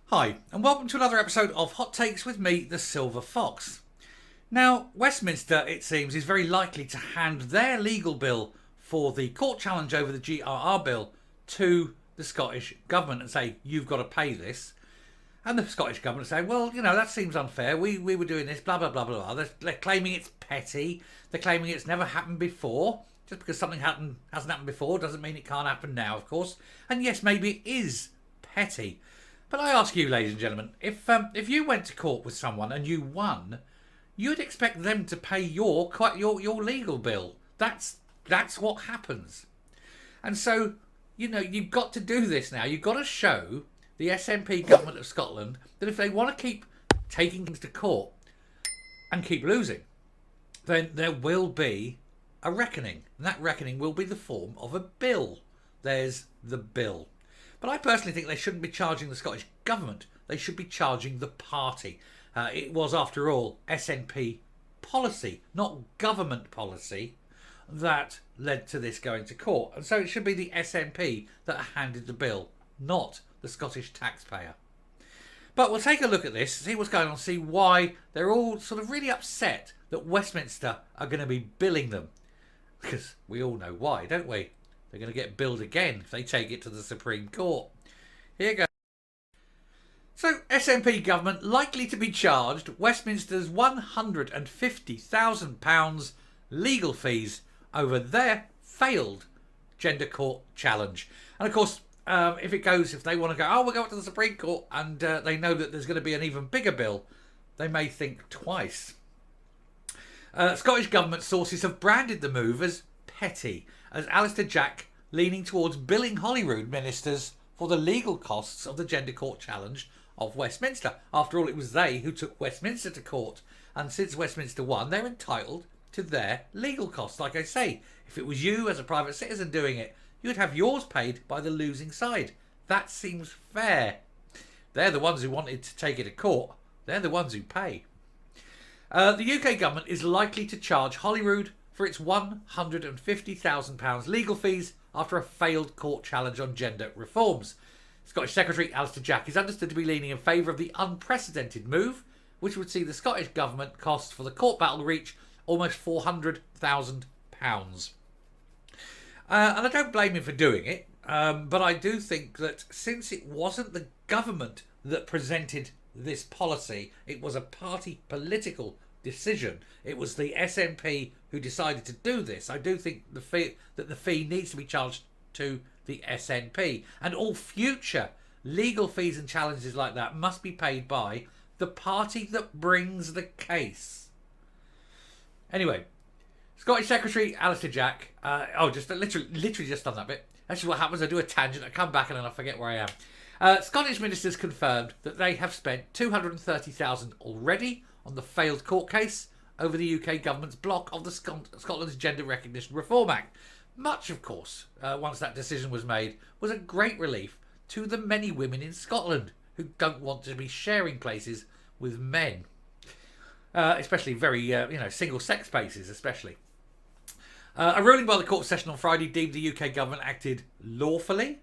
Hi, and welcome to another episode of Hot Takes with me, the Silver Fox. Now, Westminster, it seems, is very likely to hand their legal bill for the court challenge over the GRR bill to the Scottish Government and say, you've got to pay this. And the Scottish Government say, well, that seems unfair. We were doing this, blah, blah, blah, blah, blah. They're claiming it's petty. They're claiming it's never happened before. Just because something hasn't happened before doesn't mean it can't happen now, of course. And yes, maybe it is petty. But I ask you, ladies and gentlemen, if you went to court with someone and you won, you'd expect them to pay your legal bill. That's what happens. And so, you've got to do this now. You've got to show the SNP government of Scotland that if they want to keep taking things to court and keep losing, then there will be a reckoning. And that reckoning will be the form of a bill. There's the bill. But I personally think they shouldn't be charging the Scottish Government. They should be charging the party. It was, after all, SNP policy, not government policy, that led to this going to court. And so it should be the SNP that handed the bill, not the Scottish taxpayer. But we'll take a look at this, see what's going on, see why they're all sort of really upset that Westminster are going to be billing them. Because we all know why, don't we? They're going to get billed again if they take it to the Supreme Court. Here you go. So, SNP government likely to be charged Westminster's £150,000 legal fees over their failed gender court challenge. And of course, if they want to go, we'll go up to the Supreme Court, and they know that there's going to be an even bigger bill, they may think twice. Scottish Government sources have branded the move as petty, as Alister Jack leaning towards billing Holyrood ministers for the legal costs of the gender court challenge of Westminster. After all, it was they who took Westminster to court, and since Westminster won, they're entitled to their legal costs. Like I say, if it was you as a private citizen doing it, you'd have yours paid by the losing side. That seems fair. They're the ones who wanted to take it to court. They're the ones who pay. The UK government is likely to charge Holyrood for its £150,000 legal fees after a failed court challenge on gender reforms. Scottish Secretary Alister Jack is understood to be leaning in favour of the unprecedented move, which would see the Scottish Government costs for the court battle reach almost £400,000. And I don't blame him for doing it, but I do think that since it wasn't the government that presented this policy, it was a party political decision. It was the SNP who decided to do this. I do think the fee needs to be charged to the SNP, and all future legal fees and challenges like that must be paid by the party that brings the case. Anyway, Scottish Secretary Alister Jack. Just literally just done that bit. That's what happens. I do a tangent, I come back, and then I forget where I am. Scottish ministers confirmed that they have spent $230,000 already on the failed court case over the UK government's block of the Scotland's Gender Recognition Reform Act. Much, of course, once that decision was made, was a great relief to the many women in Scotland who don't want to be sharing places with men, especially very single-sex places, especially. A ruling by the court session on Friday deemed the UK government acted lawfully,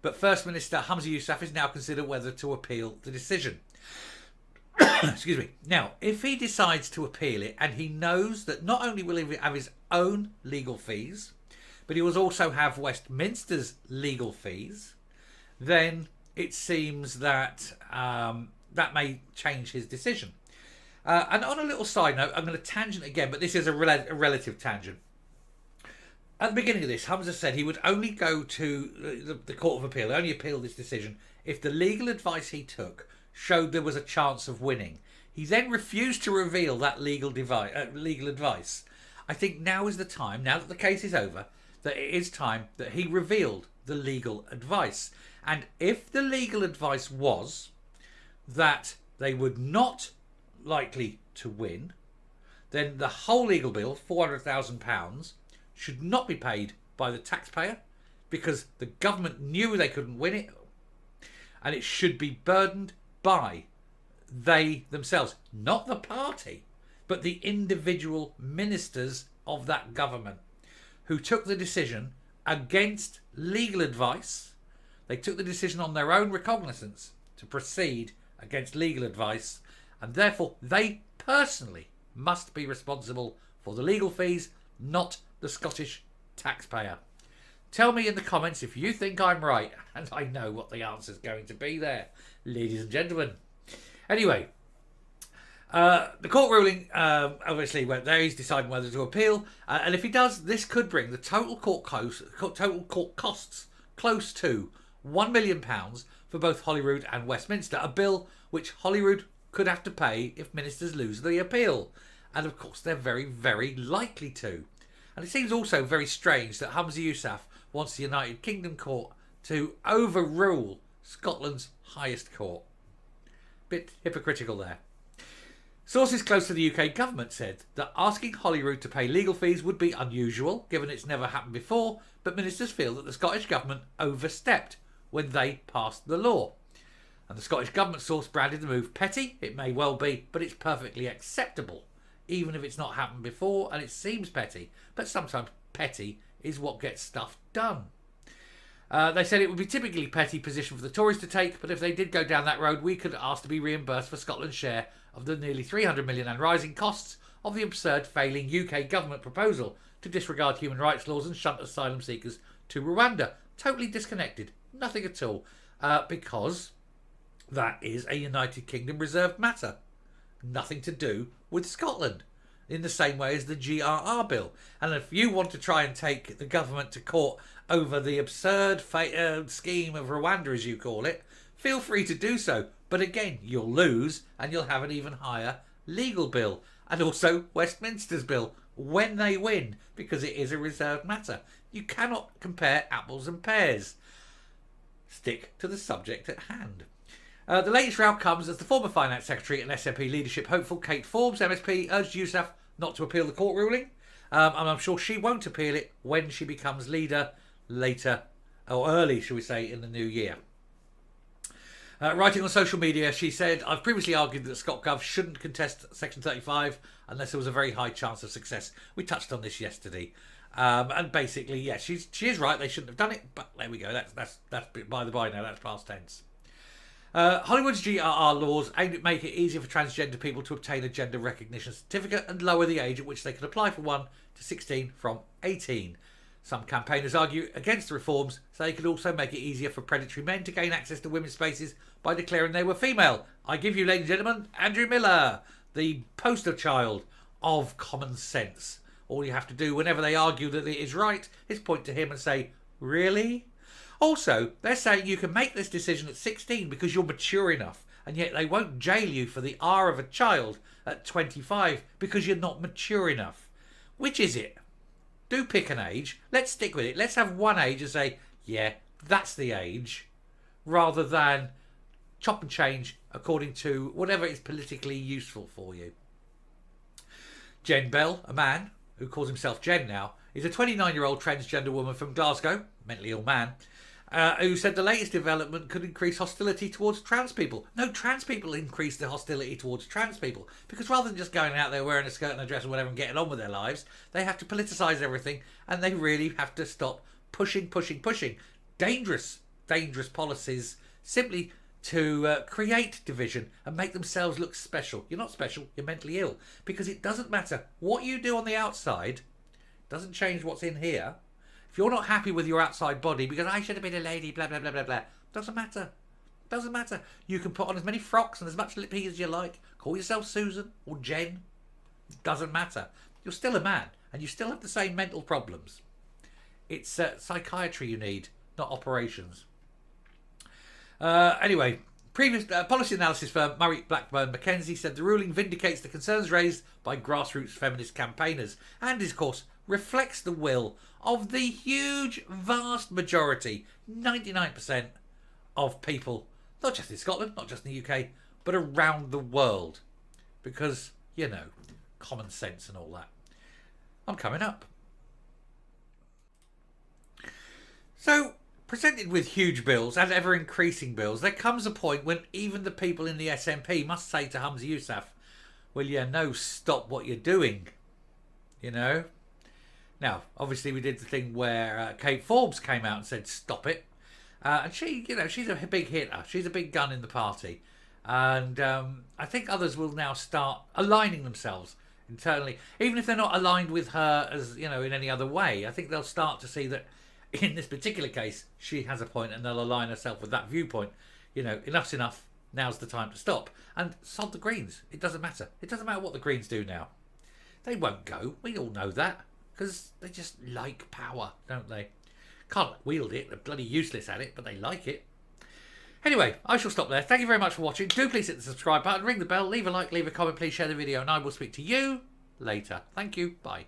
but First Minister Humza Yousaf is now considering whether to appeal the decision. Excuse me. Now, if he decides to appeal it, and he knows that not only will he have his own legal fees, but he will also have Westminster's legal fees, then it seems that that may change his decision. And on a little side note, I'm going to tangent again, but this is a relative tangent. At the beginning of this, Humza said he would only go to the Court of Appeal, only appeal this decision, if the legal advice he took showed there was a chance of winning. He then refused to reveal that legal advice. I think now is the time, now that the case is over, that it is time that he revealed the legal advice. And if the legal advice was that they would not likely to win, then the whole legal bill, £400,000, should not be paid by the taxpayer because the government knew they couldn't win it, and it should be burdened by they themselves, not the party, but the individual ministers of that government who took the decision against legal advice. They took the decision on their own recognizance to proceed against legal advice, and therefore they personally must be responsible for the legal fees, not the Scottish taxpayer. Tell me in the comments if you think I'm right, and I know what the answer's going to be there, ladies and gentlemen. Anyway, the court ruling obviously went there. He's deciding whether to appeal, and if he does, this could bring the total court costs close to £1 million for both Holyrood and Westminster, a bill which Holyrood could have to pay if ministers lose the appeal. And of course, they're very, very likely to. And it seems also very strange that Humza Yousaf wants the United Kingdom court to overrule Scotland's highest court. Bit hypocritical there. Sources close to the UK government said that asking Holyrood to pay legal fees would be unusual, given it's never happened before, but ministers feel that the Scottish government overstepped when they passed the law. And the Scottish government source branded the move petty. It may well be, but it's perfectly acceptable, even if it's not happened before and it seems petty. But sometimes petty is what gets stuff done. They said it would be typically petty position for the Tories to take, but if they did go down that road, we could ask to be reimbursed for Scotland's share of the nearly 300 million and rising costs of the absurd failing UK government proposal to disregard human rights laws and shunt asylum seekers to Rwanda. Totally disconnected. Nothing at all. Because that is a United Kingdom reserved matter. Nothing to do with Scotland. In the same way as the GRR bill. And if you want to try and take the government to court over the absurd scheme of Rwanda, as you call it, feel free to do so. But again, you'll lose and you'll have an even higher legal bill. And also Westminster's bill when they win, because it is a reserved matter. You cannot compare apples and pears. Stick to the subject at hand. The latest row comes as the former Finance Secretary and SNP leadership hopeful Kate Forbes, MSP, urged Yousaf not to appeal the court ruling. And I'm sure she won't appeal it when she becomes leader later, or early, shall we say, in the new year. Writing on social media, she said, I've previously argued that Scotgov shouldn't contest Section 35 unless there was a very high chance of success. We touched on this yesterday. And basically, yeah, she is right. They shouldn't have done it. But there we go. That's by the by now. That's past tense. Hollywood's GRR laws aim to make it easier for transgender people to obtain a gender recognition certificate and lower the age at which they can apply for one to 16 from 18. Some campaigners argue against the reforms, so they could also make it easier for predatory men to gain access to women's spaces by declaring they were female. I give you, ladies and gentlemen, Andrew Miller, the poster child of common sense. All you have to do whenever they argue that it is right is point to him and say, really? Also, they're saying you can make this decision at 16 because you're mature enough, and yet they won't jail you for the R of a child at 25 because you're not mature enough. Which is it? Do pick an age. Let's stick with it. Let's have one age and say, yeah, that's the age, rather than chop and change according to whatever is politically useful for you. Jen Bell, a man who calls himself Jen now, is a 29-year-old transgender woman from Glasgow, mentally ill man, who said the latest development could increase hostility towards trans people. No, trans people increase the hostility towards trans people, because rather than just going out there wearing a skirt and a dress or whatever and getting on with their lives, they have to politicise everything, and they really have to stop pushing dangerous policies simply to create division and make themselves look special. You're not special, you're mentally ill, because it doesn't matter what you do on the outside, doesn't change what's in here. If you're not happy with your outside body because I should have been a lady, blah, blah, blah, blah, blah, doesn't matter. Doesn't matter. You can put on as many frocks and as much lippy as you like. Call yourself Susan or Jen. Doesn't matter. You're still a man and you still have the same mental problems. It's psychiatry you need, not operations. Anyway, previous policy analysis firm Murray Blackburn Mackenzie said the ruling vindicates the concerns raised by grassroots feminist campaigners and, of course, reflects the will of the huge, vast majority, 99% of people, not just in Scotland, not just in the UK, but around the world. Because, you know, common sense and all that. I'm coming up. So, presented with huge bills and ever-increasing bills, there comes a point when even the people in the SNP must say to Humza Yousaf, well, yeah, no, stop what you're doing, you know? Now, obviously we did the thing where Kate Forbes came out and said, stop it. And she, she's a big hitter. She's a big gun in the party. And I think others will now start aligning themselves internally, even if they're not aligned with her as in any other way. I think they'll start to see that in this particular case she has a point, and they'll align herself with that viewpoint. Enough's enough. Now's the time to stop. And sod the Greens. It doesn't matter. It doesn't matter what the Greens do now. They won't go. We all know that, because they just like power, don't they? Can't wield it. They're bloody useless at it, but they like it. Anyway, I shall stop there. Thank you very much for watching. Do please hit the subscribe button, ring the bell, leave a like, leave a comment, please share the video, and I will speak to you later. Thank you. Bye.